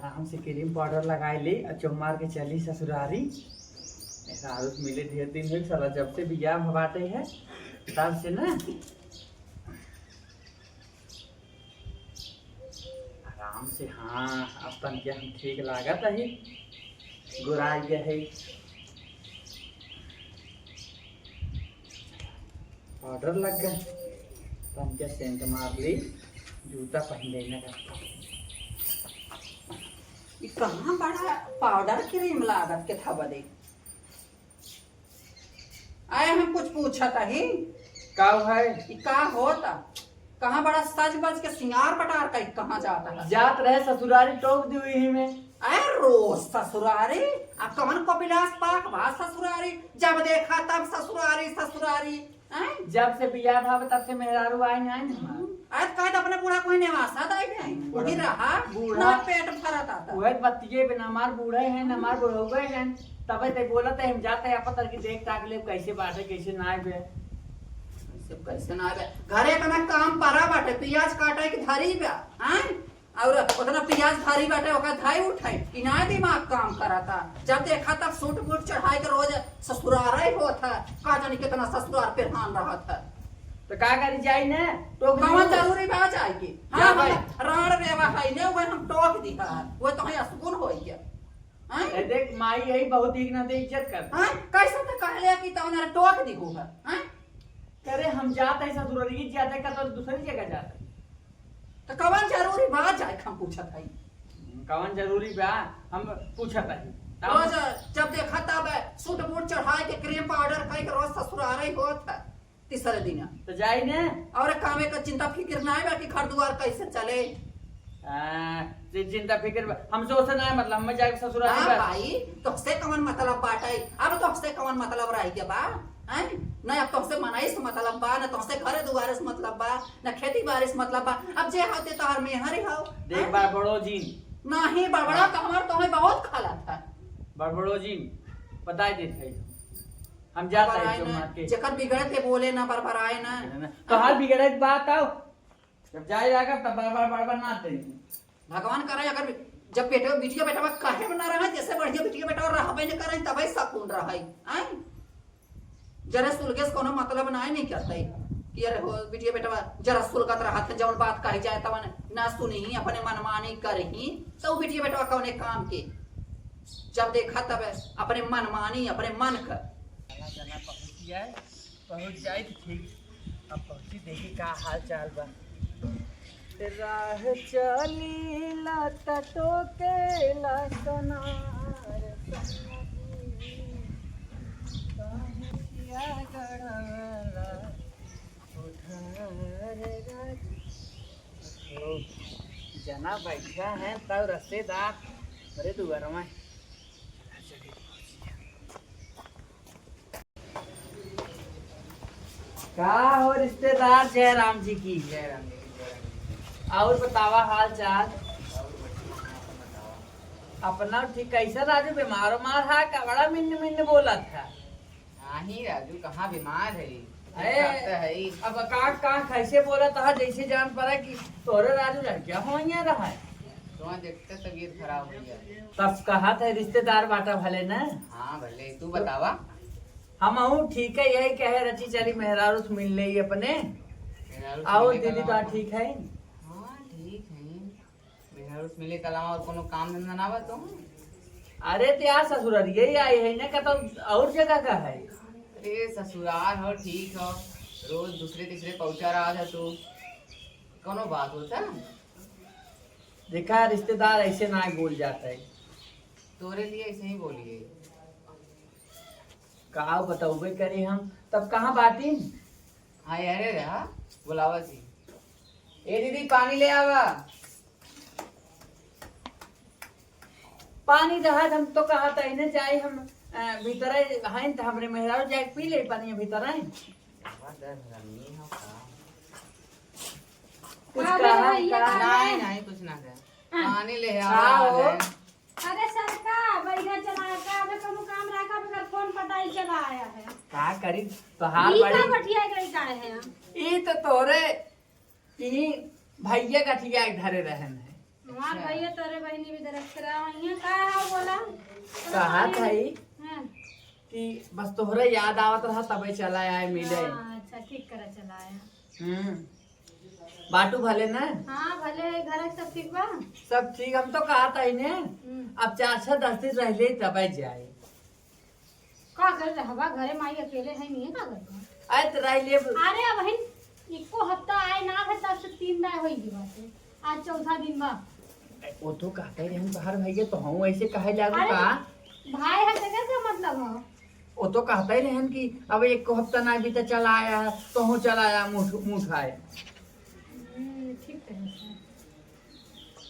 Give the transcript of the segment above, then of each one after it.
आराम से cream powder लगाए ली और चौमार के चली ससुरारी। आरुष मिले ढेर दिन हुई साला, जब से बियाह भवाते है तब से ना आराम से। हाँ अब तन के हम ठीक लागत है, गुराई गए है, पाउडर लग गए, तन के सेंट मार ली, जूता पहन लेना का। कहाँ बड़ा पाउडर क्रीम लागत के था बदे आए हम कुछ पूछत ही का है का होता कहाँ बड़ा सज बज के सिंगार पटार का कहाँ जाता है जात रहे ससुरारी टोक दी हुई में। अरे रोज ससुरारी अब कमन कपिलास पाक बा ससुरारी, जब देखा तब ससुरारी ससुरारी। जब से बियाह भाव तब से मेहरारू आई नहीं। आज कहे तो अपने बूढ़ा कोई नेवासा दाई नहीं वही रहा बूढ़ा पेट भरत आता वह बत्तिये बिना मार बूढ़े हैं न मार बुढ़ौगे हैं, तबे ते बोलत है हम जाते हैं पतर की देख ताक ले कैसे बाटे कैसे ना आए सब कैसे ना आए घरे तना काम परा बाटे, प्याज काटे के धरी बा हैं और उतना प्याज धरी बाटे ओका धाई उठाई इना दिमाग काम करता। जब देखा तब सूट बूट चढ़ाई के रोज ससुरार ही होता, का जाने कितना ससुरार पेरहान रहा था। तो का करी जाई ने टोक कौन जरूरी बा जाएगी। हां राण रेवा है ने वो हम टोक दी है वो तो है सुकून होई क्या ए देख माई यही बहुत ठीक ना दे इज्जत कर। हां कैसे तो कहले कि तो उन्हें टोक दी हो है हैं करे हम जाते हैं ससुरारी जाते का तो दूसरी जगह जाते तो कौन जरूरी बा जाए हम पूछत है कौन जरूरी बा हम पूछत है रोज जब देखा तब सूट बूट चढ़ाए के क्रीम पाउडर खाई के रोज ससुरार ही होत है तीसरे दिन तो जाई ने और कामे का चिंता फिक्र ना है कि घर द्वार कैसे चले। चिंता फिक्र हम सोच ना मतलब हम जाके ससुराल हां भाई तोसे कौन मतलब बाटे अब तोसे कौन मतलब रह गया बा हैं ना अब तोसे मनाई से मतलब बा ना तोसे घरे दुआरे से मतलब बा ना खेती बाड़ी से मतलब बा। अब जे होते तोहर में हरी हो देख बा बड़ो जी नहीं बड़बड़ा तो हमर तोहे बहुत खाला था बड़बड़ो जी बता देते हम जाते हैं चौमार के जेकर बिगड़े थे बोले ना बरबराए ना तो हर बिगड़े की बात आओ जब जाए जाकर तब बड़बड़ ना आते भगवान करे अगर जब बेटे बिटिया बेटा काहे में ना रहा जैसे बढ़िया बिटिया बेटा रहबे न करे तबे सकून रहई हैं जरा सुलगेस कोनो मतलब ना नहीं करते कि अरे हो बिटिया बेटा जरा सुलगत रहत जौन बात कही जाए तवन ना सुनी अपने मनमानी करही तो बिटिया बेटा कौने काम के जब देखा तब अपने मनमानी अपने मन का पहुंच जाए तो ठीक। अब पहुंची देखी का हाल चाल बा राह चली लता टोके लसनार जना बैठा है तब रस्तेदार अरे दुआर में का हो रिश्तेदार जयराम जी की और बतावा हाल चाल अपना ठीक कैसा राजू बीमार उमार है का बड़ा मिन्न मिन्न बोला था। नहीं राजू कहाँ बीमार है अब का कैसे बोला था जैसे जान पड़ा कि तोरे राजू लड़किया हो रहा है तो देखते तबीयत खराब हो गया तब कहा था रिश्तेदार बाटा भले न। हाँ भले तू बतावा हम ठीक है यही कहे रची चली मेहरारू से मिल ले अपने आओ दीदी तो ठीक है। हाँ ठीक है मेहरारू से मिले के अलावा और कोनो काम धंधा ना बा तो अरे त्यार ससुराल यही आई है ना का और जगह का है। अरे ससुराल हो ठीक हो रोज दूसरे तीसरे पहुंचा रहा था तू कोनो बात होता देखा रिश्तेदार ऐसे ना बोल जाता है तोरे लिए ऐसे ही बोलिए कहा बताओगे करी हम तब कहाँ बाटी। हाँ अरे रहा बुलावा जी ए दीदी पानी ले आवा पानी रहा हम तो कहा था इन्हें जाए हम भीतर हैं तो हमरे मेहरारू जाए पी ले पानी भीतर है कुछ कहा नहीं नहीं कुछ ना कर पानी ले आओ अरे सरका बैठा चला का अबे कोनो काम रखा बगैर फोन पटाई चला आया है का करी तोहार ई बड़ी का बठिया गई का है ई तो तोरे ई भैया गठिया धरे रहन है हमार भैया तोरे बहनी भी दरख्त करा वहीं का है बोला कहा भाई हां कि बस तोहरा याद आवत रहा तबे चला आए मिले। अच्छा ठीक करा चला आया। बाटू भले ना? हाँ भले घर सब ठीक बा। सब ठीक। हम तो कहा था इन्हें अब 4-10 दिन रह ले तब जाए। का कर रहबा घरे माई अकेले है नहीं का कर आए तो रह ले। अरे बहन एको हफ्ता आए ना है तब से 3 दिन होई गई बात। आज चौथा दिन बा। वो तो कहते ही रहन बाहर भैया तो हम ऐसे कहे लागू अरे का भाई है तेरे का मतलब है। वो तो कहते ही रहन कि अब एक हफ्ता ना भी तो चला आया तो हूँ चला आया मुठ आए। ठीक है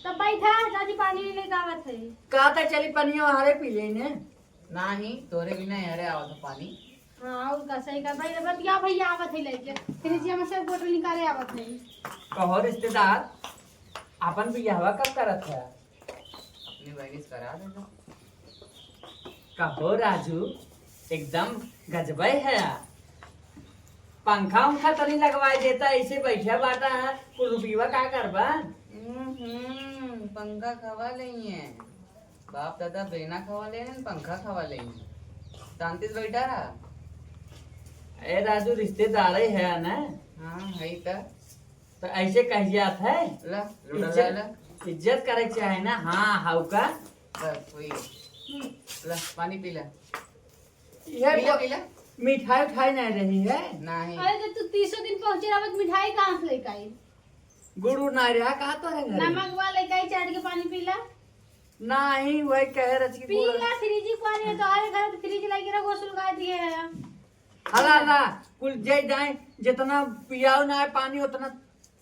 तब बैठा दादी पानी लेके आवत है। कहा था चली पनिया हरे पी लेने। नहीं तोरे बिना यारे आवत है पानी। हाँ और का सही का भाई बतिया भैया आवत है लेके फ्रिज में से बोतल निकाले आवत है। कहो रिश्तेदार अपन भी हवा कब करत है? अपनी बहनी से करा दे। कहो राजू एकदम गजबे है। पंखा उंखा तो नहीं लगवाई देता ऐसे बैठा बाटा है कुल रुपया का करबा? पंखा खवा लेंगे बाप दादा बेना खवा ले पंखा खवा लेंगे शांति से बैठा रहा। ए राजू रिश्तेदार है ना? हाँ है तो ऐसे कह जात है। ला लुड़ा ला इज्जत करे चाहे ना। हाँ हाउ का बस वही ला पानी पी ला ये पी ला पी ला। मिठाई उठाई नहीं रही है? नहीं अरे जब तू 30 दिन पहुंचे रहा मिठाई कहाँ से लेके आई? गुरु ना रहा कहा तो है घर नमक वाले कई चाट के पानी पीला नहीं वही कह रही पीला फ्रिज पानी है तो हमारे घर तो फ्रिज लगी रहा गोसल लगा दिए है। हला ला कुल जे जाए जितना पियाओ ना है पानी उतना।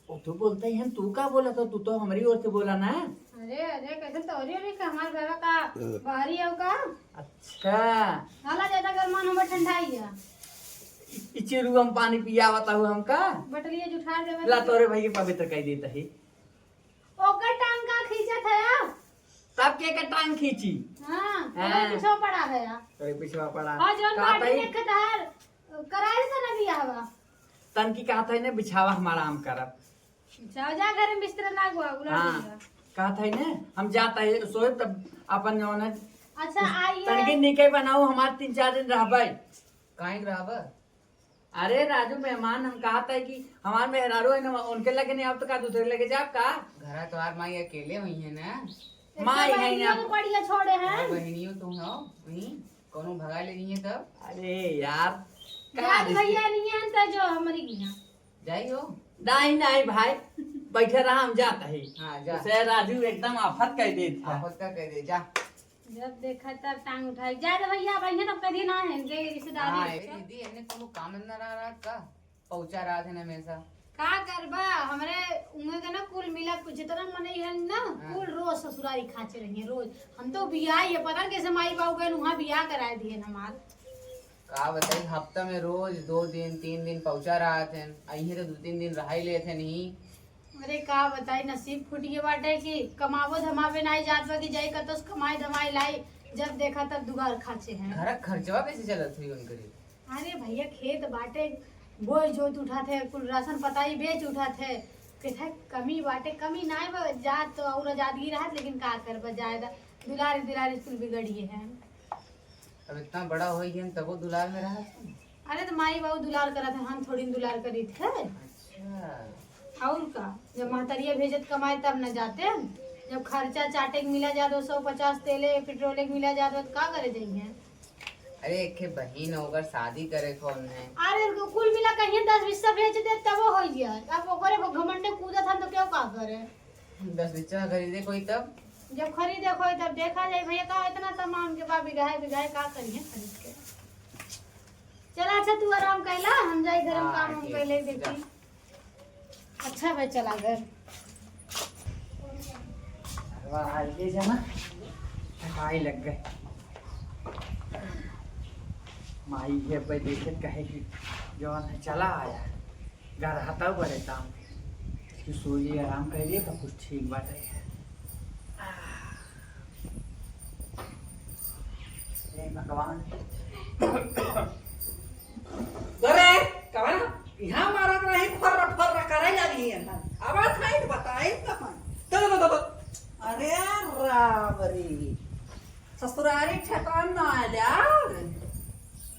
वो तो बोलता ही है तू का बोला था? तू तो हमारी ओर से बोला ना। अरे अरे कैसे तोरी रे का हमारे घर का बाहरी है का। अच्छा हाला ज्यादा गरमान हम ठंडा ही है चिरू हम पानी पिया बताऊ हमका बटलिया जुठा देवे ला तोरे भाई के पवित्र कह देता है। ओकर टांग का खींचा था सब के टांग खींची। हां हाँ। पीछे पड़ा है तोरे पिछवा पड़ा। हां जोन कहा पार्टी था देख तार कराए से ना दिया हवा तन की कहा था ने बिछावा हमारा आम करब। जाओ जा घर में बिस्तर ना गुआ उला हाँ कहा था ने हम जाता है सोए तब अपन जो है अच्छा आइए तनके निके बनाऊ हमार 3-4 दिन रहबै। काहे रहबा? अरे राजू मेहमान हम कहा था कि हमार मेहरारू है ना उनके लगे नहीं आप तो का दूसरे लगे जाब का? घर तो आर माई अकेले हुई है ना। माई है ना तो बढ़िया छोड़े हैं बहनियों तुम हो वही कोनो भगा ले रही है तब अरे यार याद भैया नहीं है तो जो हमारी गिना जाई हो। नहीं नहीं भाई बैठे रहा हम जाता है। हाँ जा से राजू एकदम आफत कह दे था। आफत का कह दे जा। जब देखा तब टांग उठाई जा रे भैया भैया तब कभी ना है गए हाँ रिश्तेदारी दीदी इन्हें कोनो काम धंधा रहा रात का पहुंचा रहा थे हमेशा। का करबा हमरे उंगे के ना कुल मिला कुछ जितना मने है ना कुल रोज ससुरारी खाचे रही है रोज। हम तो बियाह है पता कैसे माई बाबू गए वहां बियाह कराए दिए हमार। का बताई हफ्ता में रोज 2 दिन 3 दिन पहुंचा रहा थे अही तो 2-3 दिन रहा ही ले थे नहीं। अरे का बताई नसीब फूट गए बाटे कि कमावो धमावे नहीं जात बा कि जाई कतस कमाई धमाई लाई जब देखा तब दुगार खाचे हैं। घर खर्चवा कैसे चलत हुई उनकरी? अरे भैया खेत बाटे बोई जोत उठाते कुल राशन पताई बेच उठाते कहते कमी बाटे कमी नहीं बा जात तो और आजादी रहत लेकिन का करबा जायदा दुलारी दुलारी कुल बिगड़िए हैं। अब इतना बड़ा हो गया तबो दुलार में रहा। अरे तो माई बाबू दुलार करा थे हम थोड़ी दुलार करी थे। अच्छा और का जब महतरिया भेजत कमाए तब न जाते जब खर्चा चाटे के मिला जा 250 तेले पेट्रोल के मिला जा तो का करे जाइए। अरे एक बहन होकर शादी करे कौन है? अरे कुल मिला कहीं 10-20 भेज दे तब हो गया। अब ओकरे घमंडे कूदा था तो क्यों का करे 10 बिच्चा खरीदे कोई तब जब खरीदे खोई तब देखा जाए भैया का इतना सामान के बाद बिगाए बिगाए का करिए खरीद के। चला अच्छा तू आराम कैला हम जाए घर में काम हम कैले देखी। अच्छा भाई चला घर ले जाना आई लग गए माई है पे देखे कहे कि जवान है चला आया घर हता बड़े काम कि सोली आराम कर लिए तो कुछ ठीक बात है। भगवान अरे कवन यहाँ मारत रही फर्र फर्र करे लगी है ना आवाज नहीं बताई कवन तो बाबरी ससुरारी ठेकान ना आया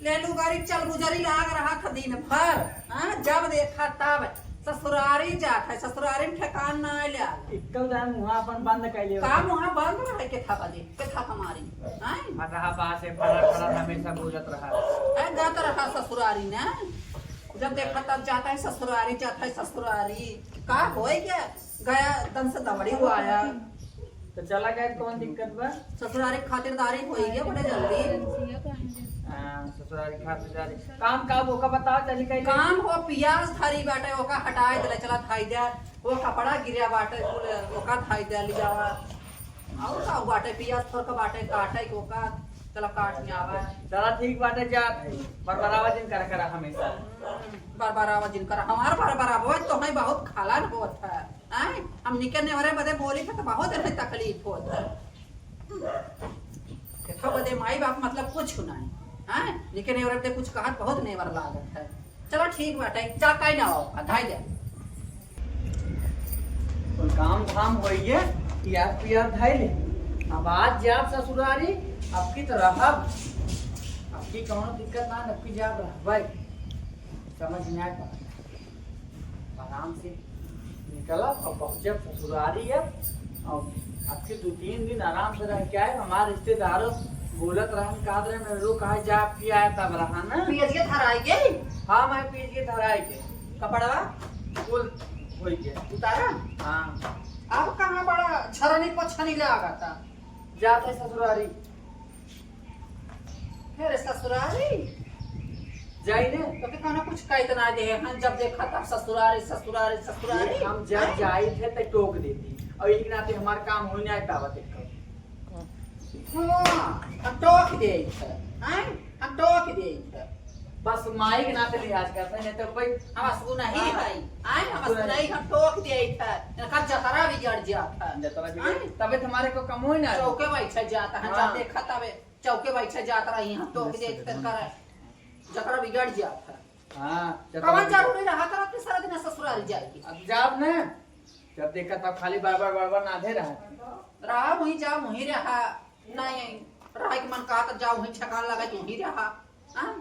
ले लू गाड़ी चल गुजरी लाग रहा था दिन भर हाँ जब देखा तब ससुरारी जात है ससुरारी में ठेकान ना आया इक्कल दान मुहा अपन बंद कर लियो काम वहाँ बंद रहा के था बजे के था हमारी हाँ रहा बात से बड़ा बड़ा हमेशा बोलत रहा जाता रहा ससुरारी ने जब देखा तब जाता है ससुरारी जाता है ससुरारी का होए क्या गया दम से दबड़ी हुआ आया तो चला गया कौन दिक्कत बा ससुरारी खातिरदारी होई गया बड़े जल्दी ससुरारी खातिरदारी काम का वो का बताओ चली कहीं काम हो पियाज धरी बाटे ओका हटाए दले चला थाई दे वो कपड़ा गिरिया बाटे कुल ओका थाई दे लिया और का बाटे पियाज थोड़ का बाटे काटे ओका चला काट में आवा चला ठीक बाटे जा बरबरावा दिन कर करा हमेशा बरबरावा जिन कर हमार बरबरा हो तो है बहुत खाला न होत है हैं हम निकलने वाले बदे बोली तो बहुत है तकलीफ होत है देखो बदे माई बाप मतलब कुछ नहीं हैं निकलने वाले बदे कुछ कहत बहुत नेवर लागत है चलो ठीक बाटे जा काई ना आओ धाई दे तो काम धाम होइए यार पियार धाई ले अब आज जा ससुरारी आपकी तरह आपकी कौन दिक्कत ना आपकी जा भाई समझ में आया आराम से निकला और पहुंचे ससुरारी है और आपके 2-3 दिन आराम से रह के आए हमारे रिश्तेदारों बोलत रहन काद रहे मेरे लोग कहा जा आपकी आया तब रहा ना पियाज के धराई गई हाँ मैं पीज के धराई के कपड़वा फुल हो गया उतारा हाँ अब कहाँ बड़ा छरनी पछनी लगा था जाते ससुरारी फिर ससुरारी जाई ने तो के कहना कुछ कहत ना दे हम जब देखा तब ससुरारी ससुरारी ससुरारी हम जब जाई थे तो टोक देती और एक नाते हमार काम हो नहीं आता बते हाँ हम टोक दे हैं हम टोक दे बस माई के नाते लिहाज करते नहीं तो भाई हम असु नहीं है आए हम असु नहीं हम टोक दे कर जतरा भी जड़ जाता तबे तुम्हारे को कम हो ना चौके बैठे जाता है हाँ। जब देखा तबे चौके बैठे जाता रही हम टोक दे कर जतरा बिगड़ जाता हाँ कवन जरूरी रहा कर अपने सारा दिन ससुराल जाएगी अब जाब ना जब देखा तब खाली बार नाधे रहा रहा वहीं जा वहीं रहा नहीं रहा के मन कहा तो जाओ वहीं ठेकान लगा तो वहीं रहा हां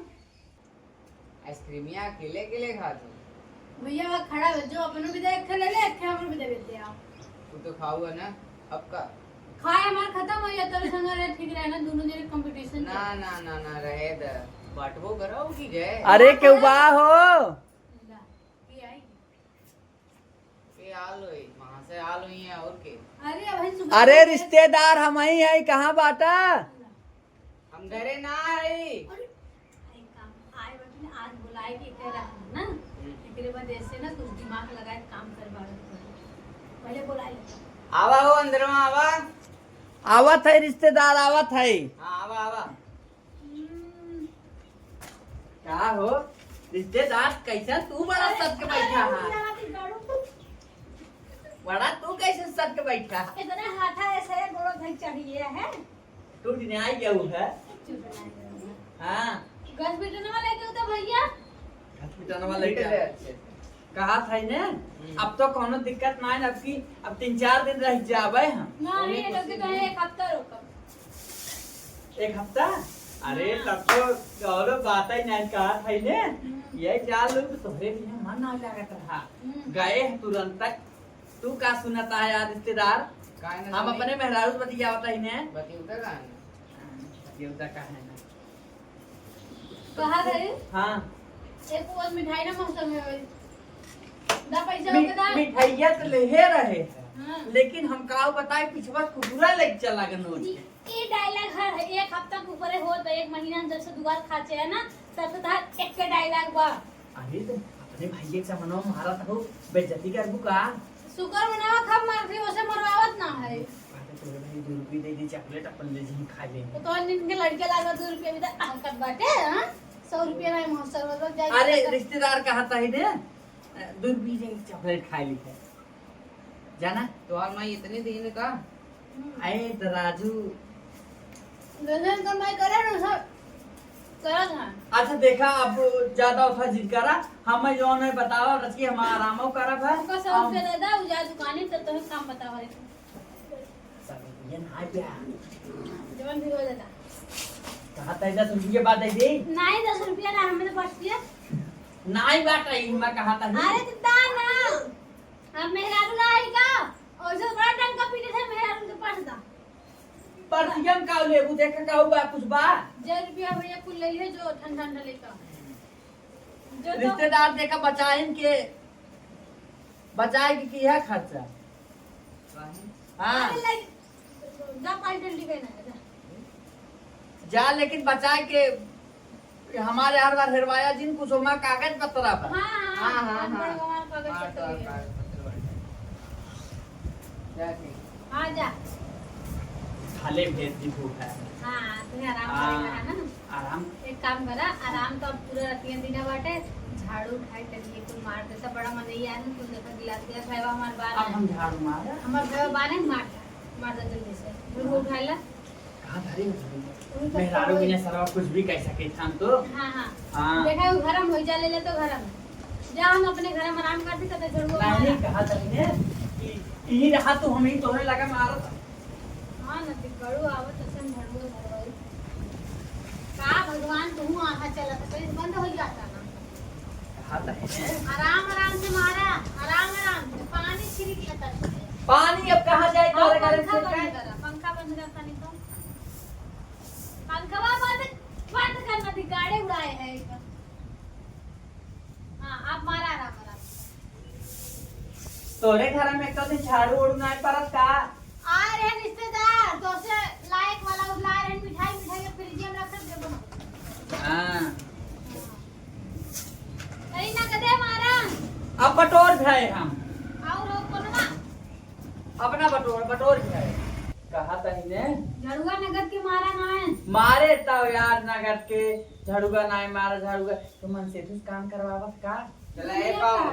आइसक्रीमिया अकेले अकेले खा तू भैया वहाँ खड़ा है जो अपनों भी देख ले ले अखे हमरो भी दे दे आप तू तो खाऊगा ना अब का खाए हमार खत्म हो या तो संग रहे ठीक रहे ना दोनों जने कंपटीशन ना ना ना ना रहे द बाटवो करो की गए अरे क्यों बा हो ये आई के आलो है वहां से आलो ही है और के अरे भाई सुबह अरे रिश्तेदार हम ही है कहाँ बाटा हम घरे ना आई अरे आई काम आए बटन आज बुलाए के कह रहा ना एकरे बाद ऐसे ना कुछ दिमाग लगाए काम करवा पहले बुला ले आवा हो अंदर में आवा आवत है रिश्तेदार आवत है हां आवा आवा क्या हो रिश्तेदार कैसा तू बड़ा सद के बैठा है बड़ा तू कैसे सद के बैठा इतने हाथा ऐसे गोड़ो धक चाहिए है तू न्याय क्या है हाँ गैस बिटने वाला क्यों था भैया हॉस्पिटल वाले कहा था ने अब तो कोनो दिक्कत ना है अब 3-4 दिन रह जावे हम ना ये लोग के कहे एक हफ्ता रुको 1 हफ्ता अरे तब तो और बात ही नहीं कहा था ने ये क्या लोग तोहरे भी मन ना लागत रहा गए तुरंत तक तू का सुनता है यार रिश्तेदार काहे ना हम सुनी? अपने मेहरारू बतियावत है ने बती उतर का है ये उदा का है ना कहा गए हां एक वो मिठाई ना मौसम में दा पैसा हो दा मिठाइया तो ले रहे हैं हां लेकिन हम का बताए पिछवा कुकुरा लेके चला गए नोट के ये डायलॉग है एक हफ्ता के ऊपर हो तो एक महीना जब से दुबार खाचे है ना तब तो एक के डायलॉग बा अरे तो अपने भाई से मनो मारा तो बेइज्जती कर बुका शुक्र मनावा कब मार थी उसे मरवावत ना है तो भाई 2 रुपए दे दी चॉकलेट अपन ले जी खा लेंगे तो इनके लड़के लागा 2 रुपए भी तो हरकत बाटे हां 100 रुपए में महोत्सव हो जाए अरे रिश्तेदार कहता है ने 2 रुपए दे चॉकलेट खा ली है जाना तो और मैं इतने दिन का आए तो राजू गजन कमाई करे ना सब करत हां अच्छा देखा अब ज्यादा उठा जिद करा हम जो है बतावा रच के हम आरामो करब है उनका 100 रुपए दे दा उजा दुकानी तो तुम्हें काम बतावा रे ये ना प्या जवन भी हो जाता कहा था 10 रुपये के बाद दे नहीं 10 रुपया ना हमें तो बच गया नहीं बात आई मैं कहा था अरे तो दान ना अब मेहरारू लाई का और जो बड़ा टंका पीटे थे मेहरारू के पास था परतियम का लेबू देख का बा कुछ बा 1 रुपया भैया कुल ले लिए जो ठंडा ठंडा लेकर जो तो रिश्तेदार देखा बचाइन के बचाए की है खर्चा हाँ अरे ले जा पाइटल दी गई ना जा लेकिन बचाए के हमारे हर बार हेरवाया जिन कुछ होमा कागज पत्रा पर हां हाँ, हाँ, बड़ा हाँ। गवार कागज पत्र हां जा खाले भेज दी भूख है हां तुम्हें आराम करेगा ना आराम एक काम करा आराम तो अब पूरा रातियां दिन बाटे झाड़ू उठाए तरिए कुल मार देता बड़ा मन नहीं आया कुल देखा गिलास गिलास खाएवा हमार बार अब हम झाड़ू मारा हमार भाई बाने मार दे जल्दी से वो उठाइला कहां धरी मेहरारू बिना सरवा कुछ भी कह सके हम तो हां हां हाँ। देखा वो घर में हो जा ले ले तो घर में जा हम अपने घर में आराम करते कते झड़ू नहीं कहा था ने कि यही रहा तो हम ही तोहरे लगा मारा था हां न ते गड़ू आवत असन झड़ू भरवाई का भगवान तू आहा चला तो कहीं बंद हो जाता ना कहा था आराम आराम से मारा आराम आराम से पानी छिड़क लेता पानी अब कहां जाए तोरे घर से पंखा बंद करता नहीं तो पंखा बंद करना थी गाड़ी उड़ाए है हाँ आप मारा आराम आराम तोरे घर में कभी झाड़ू उड़ना है परत का आ रहे रिश्तेदार तो से लायक वाला उला रहे मिठाई मिठाई के फ्रिज में रख दे बनो हां अरे ना कदे मारा अब बटोर जाए हम और कोनवा अपना बटोर जाए कहा था ने झड़ुआ नगद के मारा ना है मारे तब यार नगद के झाड़ूगा नहीं मारा झाड़ूगा तो मन से कुछ काम करवावत का चला ए पाओ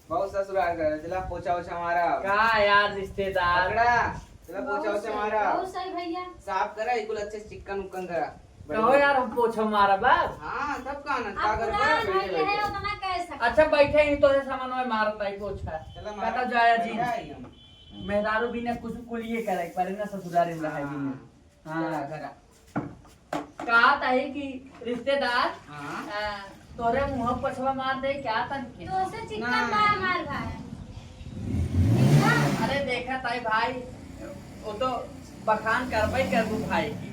बहुत ससुराल कर चला पोछा ओछा मारा का यार रिश्तेदार पकड़ा चला पोछा ओछा मारा बहुत सही भैया साफ करा इकुल अच्छे चिकन उकन करा कहो यार हम पोछो मारा बाप हाँ तब का ना आप सागर पुरान का भैया है उतना कह सकते अच्छा बैठे ही तो सामान में मारता ही पोछा चला कहता जाया जी जी मेहरारू भी ने कुछ कुलिए करे पर ना ससुरारी में रहे भी ने हाँ हां करा कहा था ही कि रिश्तेदार हाँ तोरे मुंह पछवा मार दे क्या तन के तो से चिकन ना। बा हमार भाई अरे देखा ताई भाई वो तो बखान करबई कर दू भाई की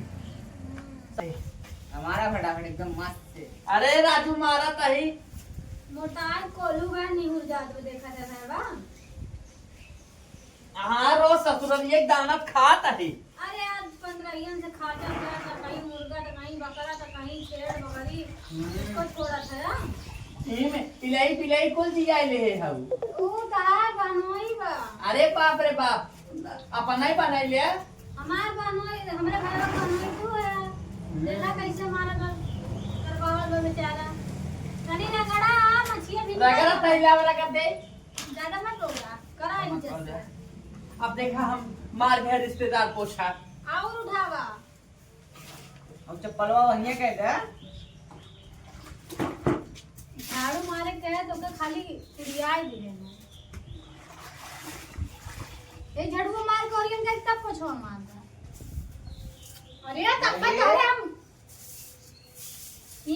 हमारा फटाफट एकदम मस्त से अरे राजू मारा तही मोटार कोलू बा निहुर जादू देखा था बा हाँ रोज ससुराल एक दाना खाता ही अरे आज 15 से खा जाता था कहीं मुर्गा तो कहीं बकरा तो कहीं शेर बकरी इसको छोड़ा था इमे पिलाई पिलाई कुल दिया ले है ऊ तार बनोई बा अरे बाप रे बाप अपन नहीं बनाई ले हमार बनोई हमरे भाई का बनोई तू है लेला कैसे मारा करवावल बा बेचारा तनी ना गड़ा मछिया भी रगड़ा तैला वाला कर दे ज्यादा मत रोला करा इंजन अब देखा हम मार गए रिश्तेदार पोछा और उठावा अब चप्पलवा वहीं कहते हैं झाड़ू मारे कहे तो के खाली कुड़ियाई दिले ना ए झाड़ू मार के ओरियन का तब पोछवा मारता अरे तब पे तो हम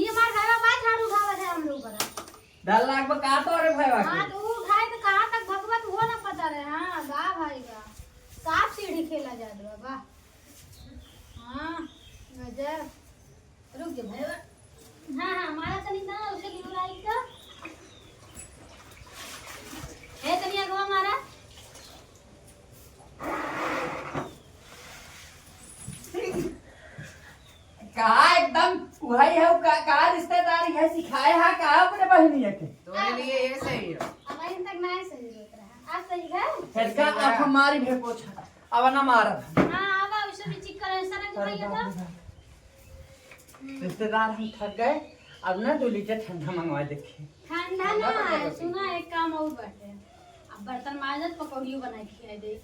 ये मार खावा बाद झाड़ू उठावा थे हम लोग करा 10 लाख में का तो अरे भाई हां वाके तो उठाए तो कहां तक भगवत हो ना पता रहे हां गा भाई गा सांप सीढ़ी खेला जा दो बा हां गजब रुक जा भाई हां हां मारा तनी ना उसे गिरो लाई का ए तनी अगवा मारा कहा एकदम वही है का रिश्तेदारी है सिखाए है का अपने बहनी के तुम्हारे लिए ये सही है अब इन तक नहीं सही होत रहा आज सही है फिर का अब हमारी भे पोछा अब ना मारा हां आवा उसे भी चिक करे सरंग भैया था रिश्तेदार हम थक गए अब ना 2 लीटर ठंडा मंगवा देखिए ठंडा ना सुना एक काम और बाटे अब बर्तन माजत पकौड़ियो बना के खिला दे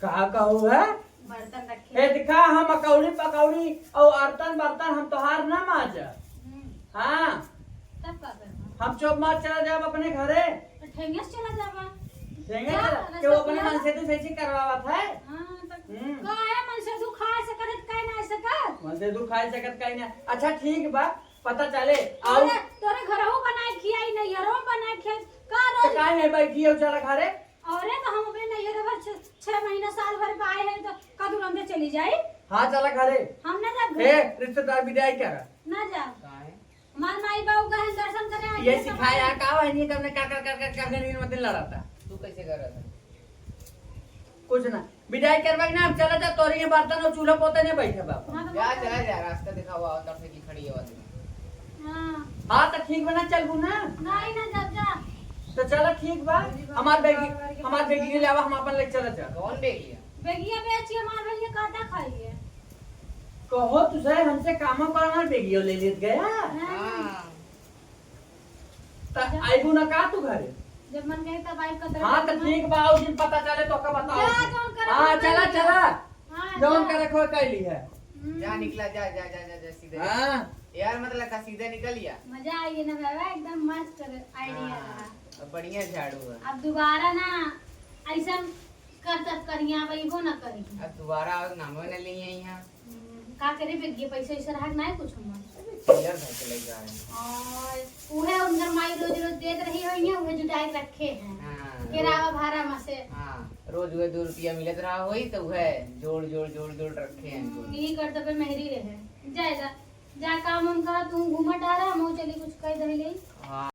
कहा कहू है बर्तन ए रखे दिखा हम अकौड़ी पकौड़ी और बर्तन बर्तन हम तोहार ना माज हाँ तब का करना हम चौक मार चला जाब अपने घरे तो ठेंगे से चला जावा देंगे कि वो अपने मन से तो सही करवावत है हां तब काहे मन से तू खा सकत कह ना सकत मन से तू खाए सकत कहीं ना। अच्छा ठीक बा, पता चले आओ अरे तोरे घरहु बनाए खियाई नहीं हरो बनाए खियाई का रोज काय नहीं बैठी हो चला खा रे। अरे तो हम अपने नहीं रह 6 महीना साल भर पाए हैं तो का तुरंत चली जाई। हाँ चला खा रे। हम ना जब ए रिश्तेदार विदाई कर ना जा काहे मार माई बाबू का दर्शन करे आए ये सिखाया का है नहीं करने का कर नहीं मत लड़ाता तू कैसे कर रहा था? कुछ ना विदाई करवाई ना। अब चला जा तोरी ये बर्तन और चूल्हा पोते नहीं बैठे बाप। जा चला जा, रास्ता दिखा हुआ तब से की खड़ी है वाली। हां हाँ तो ठीक बना चल ना। नहीं ना जब जा तो चलो ठीक बा। हमार बेगी के लावा हम अपन ले चला जा। कौन बेगिया? बेगिया बेचिए मार भैया काटा खाइए। कहो तुझे हमसे कामों पर हमार बेगियो ले लेत गया। हाँ तो आईबू ना का तू घरे। जब मन कहे तब आई कदर। हाँ तो ठीक बा, उस दिन पता चले तो का बताओ। जा, जौन करे हाँ खो चला कैली है। चला हां जौन करे खो कैली है। जा निकला, जा जा जा जा, जा सीधे। हाँ यार मतलब का सीधे निकल लिया। मजा आई ना बाबा एकदम मस्त आइडिया रहा। अब बढ़िया झाड़ू है। अब दोबारा ना ऐसा कर करिया वही ना करी। अब दोबारा नामो न लिए यहाँ का करे बेगिए पैसा ऐसा रहा नहीं कुछ हम चिल्लर भर के ले जा रहे हैं। और उहे उनकर माई रोज रोज देत रही होई है उहे जुटाई के रखे हैं हाँ केरावा भाड़ा में से। हाँ रोज वह 2 रुपया मिलत रहा होई तो वह जोड़ रखे हैं इनको। यही करते पे मेहरी रहे जाएगा जा काम हम का तू घूमट आ रहा हम चली कुछ कह दे ले। हाँ